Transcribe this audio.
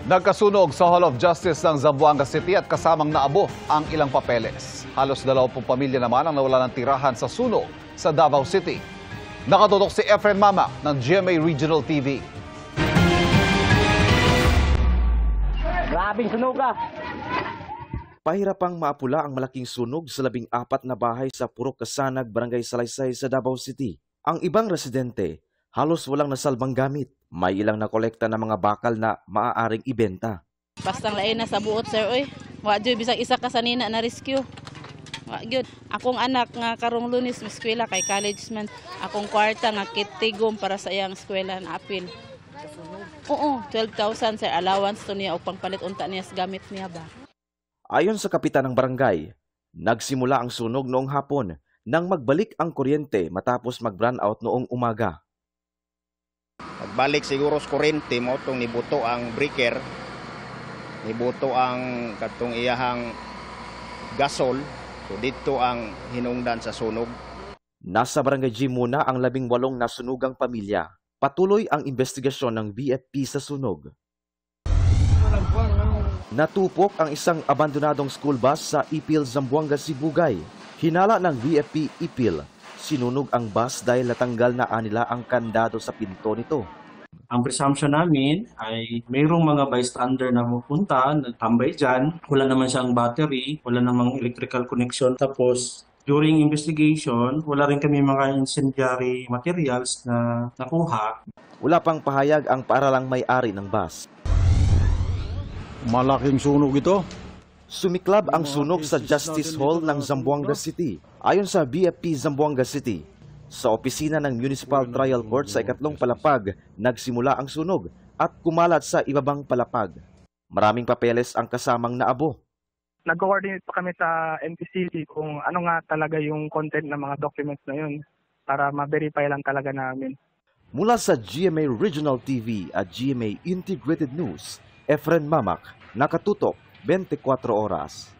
Nagkasunog sa Hall of Justice ng Zamboanga City at kasamang naabo ang ilang papeles. Halos 20 pamilya naman ang nawala ng tirahan sa sunog sa Davao City. Nakatutok si Efren Mama ng GMA Regional TV. Grabing sunog ah! Pahirapang maapula ang malaking sunog sa 14 na bahay sa Purok Kasanag, Barangay Salaysay sa Davao City. Ang ibang residente, halos walang nasalbang gamit. May ilang nakolekta na mga bakal na maaaring ibenta. Bastang lain na sa buot, sir, oy. Wa jud bisag isa ka sanina na rescue. Wa gyud. Akong anak nga karong Lunes sa eskwela kay college man. Akong kwarta nga kitigom para sa iyang eskwela na apil. Oo, 12,000 sir allowance to niya o pangpalit unta niya sa gamit niya ba. Ayon sa kapitan ng barangay, nagsimula ang sunog noong hapon nang magbalik ang kuryente matapos mag-brownout noong umaga. Pagbalik siguro sa kuryente mo itong nibuto ang breaker, nibuto ang katong iyahang gasol, so dito ang hinungdan sa sunog. Nasa barangay G muna ang 18 nasunugang pamilya. Patuloy ang investigasyon ng BFP sa sunog. Natupok ang isang abandonadong school bus sa Ipil, Zamboanga, Sibugay. Hinala ng BFP Ipil, sinunog ang bus dahil natanggal na anila ang kandado sa pinto nito. Ang presumption namin ay mayroong mga bystander na pupunta, nagtambay dyan. Wala naman siyang battery, wala namang electrical connection. Tapos, during investigation, wala rin kami mga incendiary materials na nakuha. Wala pang pahayag ang paaralang may-ari ng bus. Malaking sunog ito. Sumiklab ang sunog sa Justice Hall ng Zamboanga City. Ayon sa BFP Zamboanga City, sa opisina ng Municipal Trial Court sa ikatlong palapag, nagsimula ang sunog at kumalat sa ibabang palapag. Maraming papeles ang kasamang naabo. Nag-coordinate pa kami sa MPCC kung ano nga talaga yung content ng mga documents na yun para ma-verify lang talaga namin. Mula sa GMA Regional TV at GMA Integrated News, Efren Mamak, nakatutok 24 oras.